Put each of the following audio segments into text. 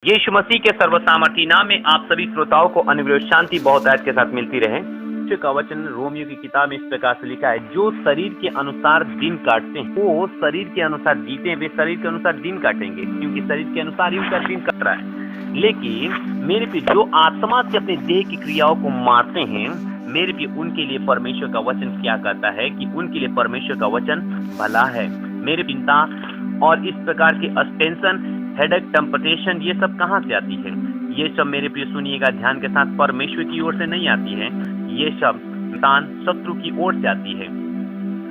यीशु मसीह के सर्वसामर्थी नाम में आप सभी श्रोताओं को अनुग्रह शांति बहुत आयत के साथ मिलती रहे। का वचन रोमियो की किताब में इस प्रकार से लिखा है, जो शरीर के अनुसार दिन काटते हैं वो शरीर के अनुसार जीते हैं, वे शरीर के अनुसार दिन काटेंगे, क्योंकि शरीर के अनुसार ही उनका दिन कट रहा है। लेकिन मेरे पे जो आत्मा से अपने देह की क्रियाओं को मारते हैं, मेरे पे उनके लिए परमेश्वर का वचन क्या कहता है कि उनके लिए परमेश्वर का वचन भला है। मेरे चिंता और इस प्रकार के टेंशन, हेडेक, टेम्पटेशन, ये सब कहाँ से आती है? ये सब मेरे प्रिय सुनिएगा ध्यान के साथ, परमेश्वर की ओर से नहीं आती है। ये सब शैतान, शत्रु की ओर से आती है।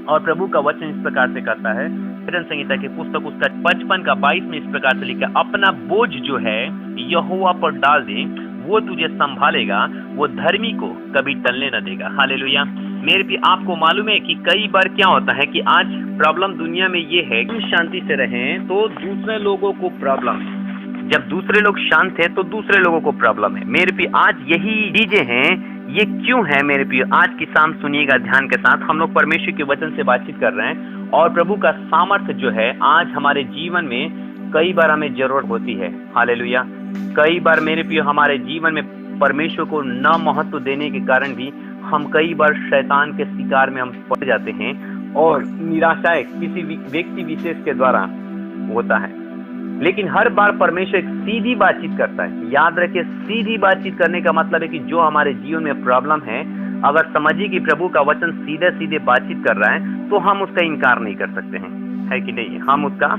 और प्रभु का वचन इस प्रकार से कहता है, भजन संहिता की पुस्तक उसका 55 का 22 में इस प्रकार से लिखा, अपना बोझ जो है यहोवा पर डाल दे, वो तुझे संभालेगा, वो धर्मी को कभी टलने न देगा। हालेलुया। मेरे भी आपको मालूम है कि कई बार क्या होता है कि आज प्रॉब्लम दुनिया में ये है कि शांति से रहें तो दूसरे लोगों को प्रॉब्लम है, जब दूसरे लोग शांत है तो दूसरे लोगों को प्रॉब्लम है। मेरे भी आज यही चीजें हैं। ये क्यों है मेरे प्रिय? आज की शाम सुनिएगा ध्यान के साथ। हम लोग परमेश्वर के वचन से बातचीत कर रहे हैं और प्रभु का सामर्थ्य जो है आज हमारे जीवन में कई बार हमें जरूरत होती है। हालेलुया। कई बार मेरे प्रिय हमारे जीवन में परमेश्वर को न महत्व देने के कारण भी हम कई बार शैतान के शिकार में हम पड़ जाते हैं और निराशाएं किसी व्यक्ति विशेष के द्वारा होता है। लेकिन हर बार परमेश्वर एक सीधी बातचीत करता है। याद रखिए, सीधी बातचीत करने का मतलब है कि जो हमारे जीवन में प्रॉब्लम है, अगर समझिए कि प्रभु का वचन सीधे सीधे बातचीत कर रहा है तो हम उसका इनकार नहीं कर सकते हैं, है कि नहीं? हम उसका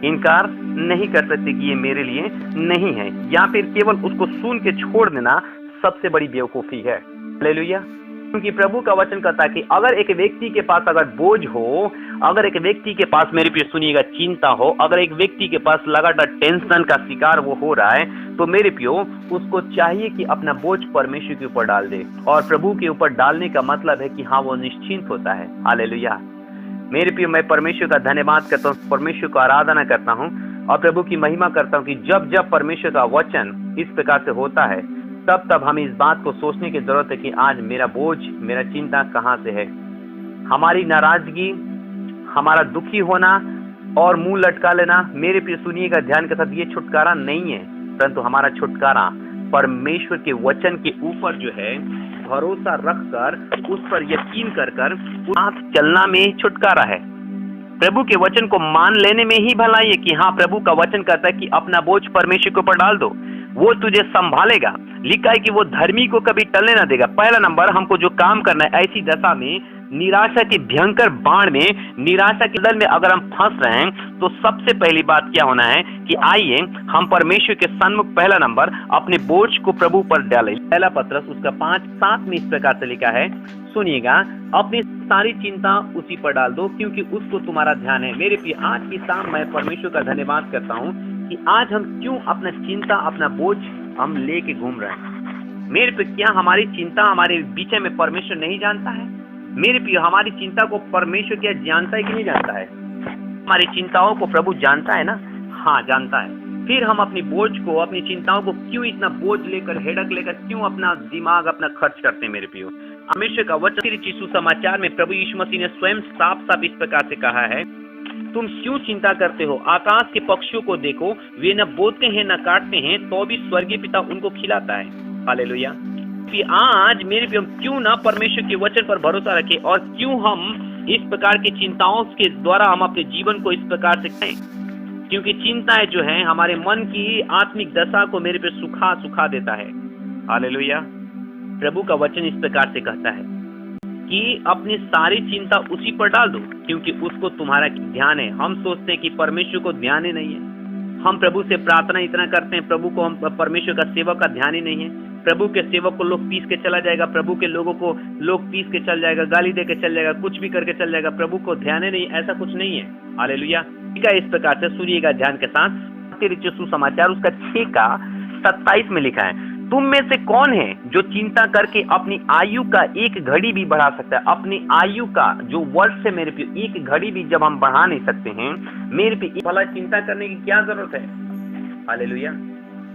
इनकार नहीं कर सकते कि ये मेरे लिए नहीं है, या फिर केवल उसको सुन के छोड़ देना सबसे बड़ी बेवकूफी है। हालेलुया। क्योंकि प्रभु का वचन कहता है कि अगर एक व्यक्ति के पास अगर बोझ हो, अगर एक व्यक्ति के पास, मेरे प्रिय सुनिएगा, चिंता हो, अगर एक व्यक्ति के पास लगातार टेंशन का शिकार वो हो रहा है, तो मेरे प्रियो उसको चाहिए कि अपना बोझ परमेश्वर के ऊपर डाल दे। और प्रभु के ऊपर डालने का मतलब है कि हाँ, वो निश्चिंत होता है। हालेलुया। मेरे प्रियो, मैं परमेश्वर का धन्यवाद करता हूँ, परमेश्वर को आराधना करता हूँ और प्रभु की महिमा करता हूँ कि जब जब परमेश्वर का वचन इस प्रकार से होता है तब हमें इस बात को सोचने की जरूरत है कि आज मेरा बोझ, मेरा चिंता कहाँ से है। हमारी नाराजगी, हमारा दुखी होना और मुंह लटका लेना, मेरे प्रिय सुनिएगा ध्यान के साथ, ये छुटकारा नहीं है, परंतु हमारा छुटकारा परमेश्वर के वचन के ऊपर जो है भरोसा रखकर, उस पर यकीन कर चलना में छुटकारा है। प्रभु के वचन को मान लेने में ही भलाई है कि हाँ, प्रभु का वचन कहता है कि अपना बोझ परमेश्वर के ऊपर डाल दो, वो तुझे संभालेगा। लिखा है कि वो धर्मी को कभी टलने ना देगा। पहला नंबर, हमको जो काम करना है, ऐसी दशा में, निराशा के भयंकर बाण में, निराशा के दल में अगर हम फंस रहे हैं तो सबसे पहली बात क्या होना है कि आइए हम परमेश्वर के सन्मुख पहला नंबर अपने बोझ को प्रभु पर डालें। पहला पत्रस उसका 5:7 में इस प्रकार से लिखा है, सुनिएगा, अपनी सारी चिंता उसी पर डाल दो क्योंकि उसको तुम्हारा ध्यान है। मेरे प्रिय, आज की शाम मैं परमेश्वर का धन्यवाद करता हूँ कि आज हम क्यों अपना चिंता, अपना बोझ हम लेके घूम रहे हैं। मेरे पे क्या हमारी चिंता हमारे बीच में परमेश्वर नहीं जानता है? मेरे प्रिय, हमारी चिंता को परमेश्वर क्या जानता है कि नहीं जानता है? हमारी चिंताओं को प्रभु जानता है ना? हाँ, जानता है। फिर हम अपनी बोझ को, अपनी चिंताओं को क्यों इतना बोझ लेकर, हेडक लेकर क्यों अपना दिमाग अपना खर्च करते हैं? मेरे प्रियो, परमेश्वर का वचन यीशु समाचार में प्रभु यीशु मसीह ने स्वयं साफ साफ इस प्रकार से कहा है, तुम क्यों चिंता करते हो? आकाश के पक्षियों को देखो, वे न बोते हैं न काटते हैं, तो भी स्वर्गीय पिता उनको खिलाता है। हालेलुया। आज मेरे भी हम क्यों ना परमेश्वर के वचन पर भरोसा रखें और क्यों हम इस प्रकार की चिंताओं के द्वारा हम अपने जीवन को इस प्रकार से करें? क्योंकि चिंताएं जो है हमारे मन की आत्मिक दशा को मेरे पे सुखा देता है। हालेलुया। प्रभु का वचन इस प्रकार से कहता है कि अपनी सारी चिंता उसी पर डाल दो क्योंकि उसको तुम्हारा ध्यान है। हम सोचते हैं कि परमेश्वर को ध्यान ही नहीं है। हम प्रभु से प्रार्थना इतना करते हैं, प्रभु को, हम परमेश्वर का सेवक का ध्यान ही नहीं है। प्रभु के सेवक को लोग पीस के चला जाएगा, प्रभु के लोगों को लोग पीस के चल जाएगा, गाली दे के चल जाएगा, कुछ भी करके चल जाएगा, प्रभु को ध्यान ही नहीं। ऐसा कुछ नहीं है। हालेलुया। इस प्रकार से सुनिएगा ध्यान के साथ, सुसमाचार उसका 6:27 में लिखा है, तुम में से कौन है जो चिंता करके अपनी आयु का एक घड़ी भी बढ़ा सकता है? अपनी आयु का जो वर्ष है मेरे पे, एक घड़ी भी जब हम बढ़ा नहीं सकते हैं, मेरे पे भला चिंता करने की क्या जरूरत है? हालेलुया।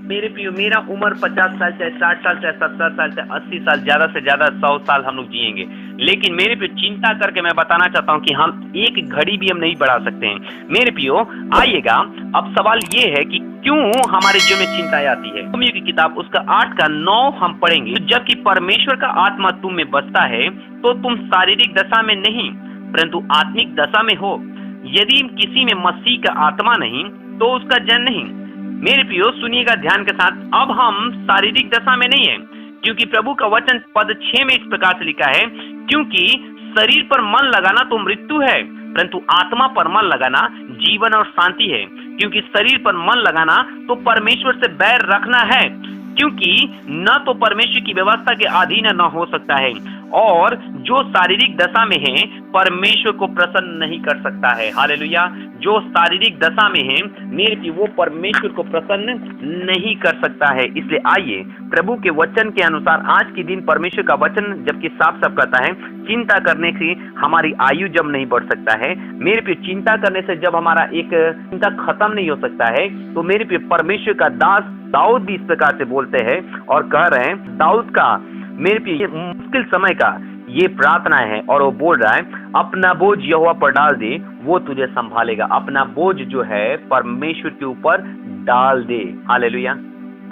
मेरे प्रियो, मेरा उम्र 50 साल चाहे 60 साल चाहे 70 साल चाहे 80 साल, ज्यादा से ज्यादा 100 साल हम लोग जिएंगे, लेकिन मेरे प्रियो चिंता करके मैं बताना चाहता हूँ कि हम एक घड़ी भी हम नहीं बढ़ा सकते हैं। मेरे प्रियो, आइएगा अब सवाल ये है कि क्यों हमारे जीवन में चिंताएं आती है। रोमियो की किताब उसका 8 का 9 हम पढ़ेंगे। तो जबकि परमेश्वर का आत्मा तुम में बसता है तो तुम शारीरिक दशा में नहीं परंतु आत्मिक दशा में हो। यदि किसी में मसीह का आत्मा नहीं तो उसका जन नहीं। मेरे प्रियो सुनिएगा ध्यान के साथ, अब हम शारीरिक दशा में नहीं है, क्योंकि प्रभु का वचन पद 6 में इस प्रकार से लिखा है, क्योंकि शरीर पर मन लगाना तो मृत्यु है परंतु आत्मा पर मन लगाना जीवन और शांति है। क्योंकि शरीर पर मन लगाना तो परमेश्वर से बैर रखना है, क्योंकि न तो परमेश्वर की व्यवस्था के अधीन न हो सकता है और जो शारीरिक दशा में है परमेश्वर को प्रसन्न नहीं कर सकता है। हालेलुया। जो शारीरिक दशा में है मेरे की वो परमेश्वर को प्रसन्न नहीं कर सकता है। इसलिए आइए प्रभु के वचन के अनुसार आज के दिन परमेश्वर का वचन जबकि साफ साफ कहता है, चिंता करने से हमारी आयु जब नहीं बढ़ सकता है। मेरे पे चिंता करने से जब हमारा एक चिंता खत्म नहीं हो सकता है, तो मेरे पे परमेश्वर का दास दाऊद भी इस प्रकार से बोलते हैं और कह रहे हैं, दाऊद का मेरे पे ये मुश्किल समय का ये प्रार्थना है और वो बोल रहा है, अपना बोझ यहोवा पर डाल दे वो तुझे संभालेगा। अपना बोझ जो है परमेश्वर के ऊपर डाल दे। हालेलुया।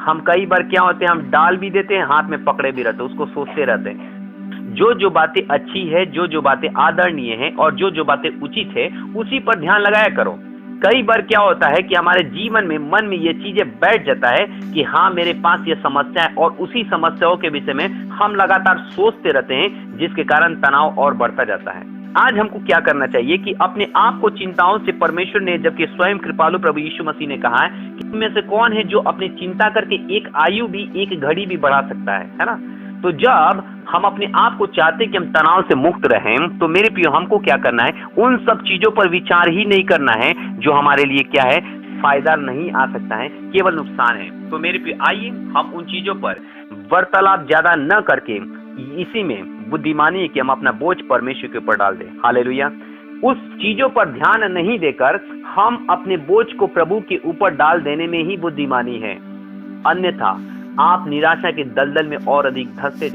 हम कई बार क्या होते हैं, हम डाल भी देते हैं, हाथ में पकड़े भी रहते हैं, उसको सोचते रहते हैं। जो बातें अच्छी है, जो बातें आदरणीय है और जो बातें उचित है उसी पर ध्यान लगाया करो। कई बार क्या होता है कि हमारे जीवन में मन में ये चीजें बैठ जाता है कि हाँ मेरे पास ये समस्या है और उसी समस्याओं के विषय में हम लगातार सोचते रहते हैं, जिसके कारण तनाव और बढ़ता जाता है। आज हमको क्या करना चाहिए कि अपने आप को चिंताओं से परमेश्वर ने, जबकि स्वयं कृपालु प्रभु यीशु मसीह ने कहा है कि तुम में से कौन है जो अपनी चिंता करके एक आयु भी एक घड़ी भी बढ़ा सकता है ना। तो जब हम अपने आप को चाहते कि हम तनाव से मुक्त रहें, तो मेरे प्रियो हमको क्या करना है, उन सब चीजों पर विचार ही नहीं करना है जो हमारे लिए क्या है, फायदा नहीं आ सकता है, केवल नुकसान है। तो मेरे प्रियो आइए हम उन चीजों पर वार्तालाप ज्यादा न करके इसी में बुद्धिमानी है कि हम अपना बोझ परमेश्वर के ऊपर डाल दें। हालेलुया। उस चीजों पर ध्यान नहीं देकर हम अपने बोझ को प्रभु के ऊपर डाल देने में ही बुद्धिमानी है। अन्यथा आप निराशा के दलदल में और अधिक धंसते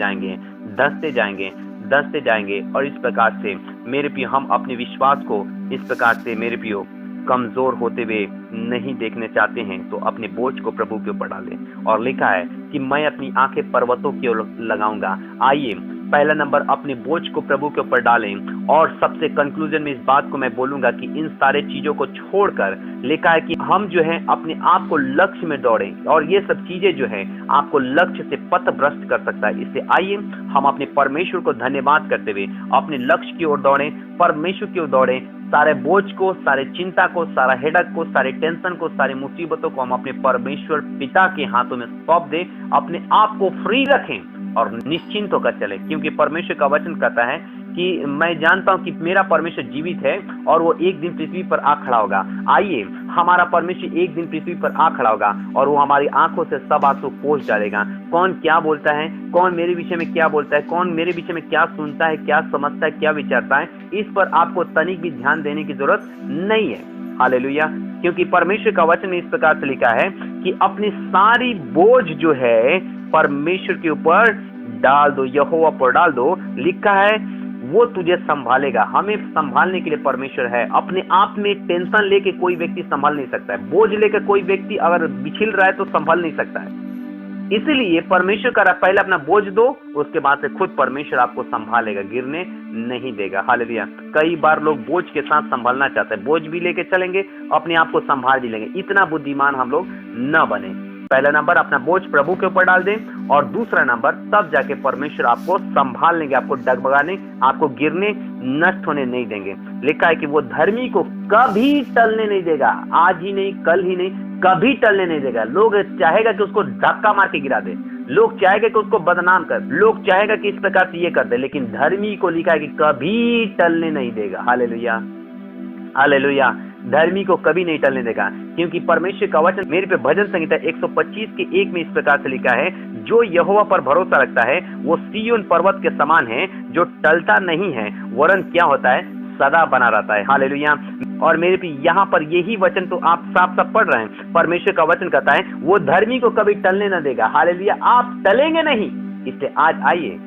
जाएंगे और इस प्रकार से मेरे प्रियो हम अपने विश्वास को इस प्रकार से मेरे प्रियो कमजोर होते हुए नहीं देखने चाहते हैं। तो अपने बोझ को प्रभु के ऊपर डालें। और लिखा है कि मैं अपनी आंखें पर्वतों की ओर लगाऊंगा। आइए पहला नंबर अपने बोझ को प्रभु के ऊपर डालें। और सबसे कंक्लूजन में इस बात को मैं बोलूंगा कि इन सारे चीजों को छोड़कर लिखा है कि हम जो है अपने आप को लक्ष्य में दौड़ें, और ये सब चीजें जो है आपको लक्ष्य से पथभ्रष्ट कर सकता है। इससे आइए हम अपने परमेश्वर को धन्यवाद करते हुए अपने लक्ष्य की ओर दौड़ें, परमेश्वर की ओर दौड़ें। सारे बोझ को, सारे चिंता को, सारा हेडक को, सारे टेंशन को, सारी मुसीबतों को हम अपने परमेश्वर पिता के हाथों में सौंप दें। अपने आप को फ्री रखें और निश्चिंत होकर चले, क्योंकि परमेश्वर का वचन कहता है कि मैं जानता हूं कि मेरा परमेश्वर जीवित है और वो एक दिन पृथ्वी पर आ खड़ा होगा। आइए हमारा परमेश्वर एक दिन पृथ्वी पर आ खड़ा होगा और वो हमारी आंखों से सब आंसू पोंछ डालेगा। कौन क्या बोलता है, कौन मेरे विषय में क्या बोलता है, कौन मेरे विषय में क्या सुनता है, क्या समझता है, क्या विचारता है, इस पर आपको तनिक भी ध्यान देने की जरूरत नहीं है। हालेलुया। क्योंकि परमेश्वर का वचन इस प्रकार से लिखा है कि अपनी सारी बोझ जो है परमेश्वर के ऊपर डाल दो, यहोवा पर डाल दो। लिखा है वो तुझे संभालेगा। हमें संभालने के लिए परमेश्वर है। अपने आप में टेंशन लेके कोई व्यक्ति संभाल नहीं सकता है। बोझ लेकर कोई व्यक्ति अगर बिछिल रहा है तो संभाल नहीं सकता है। इसलिए परमेश्वर का पहले अपना बोझ दो, उसके बाद से खुद परमेश्वर आपको संभालेगा, गिरने नहीं देगा। हालेलुया। कई बार लोग बोझ के साथ संभालना चाहते हैं, बोझ भी लेके चलेंगे, अपने आप को संभाल भी लेंगे। इतना बुद्धिमान हम लोग न बने। पहला नंबर अपना बोझ प्रभु के ऊपर डाल दें, और दूसरा नंबर तब जाके परमेश्वर आपको संभाल लेंगे, आपको डगमगाने, आपको गिरने, नष्ट होने नहीं देंगे। लिखा है कि वो धर्मी को कभी टलने नहीं देगा। आज ही नहीं, कल ही नहीं, कभी टलने नहीं देगा। लोग चाहेगा कि उसको धक्का मार के गिरा दे, लोग चाहेगा कि उसको बदनाम कर, लोग चाहेगा कि इस प्रकार से ये कर दे, लेकिन धर्मी को लिखा है कि कभी टलने नहीं देगा। हालेलुया। हालेलुया। धर्मी को कभी नहीं टलने देगा, क्योंकि परमेश्वर का वचन मेरे पे भजन संहिता 125 के 1 में इस प्रकार से लिखा है, जो यहोवा पर भरोसा रखता है वो सिय्योन पर्वत के समान है, जो टलता नहीं है वरन क्या होता है, सदा बना रहता है। हालेलुया। और मेरे पे यहाँ पर यही वचन तो आप साफ साफ पढ़ रहे हैं। परमेश्वर का वचन कहता है वो धर्मी को कभी टलने न देगा। हालेलुया। आप टलेंगे नहीं। इसलिए आज आइए,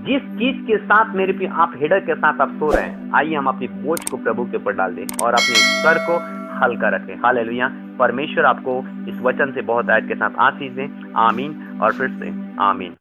जिस चीज के साथ मेरे पे आप हेडर के साथ आप सो रहे हैं, आइए हम अपनी बोझ को प्रभु के ऊपर डाल दें और अपने सर को हल्का रखें। हालेलुया। परमेश्वर आपको इस वचन से बहुत आयत के साथ आशीष दें। आमीन और फिर से आमीन।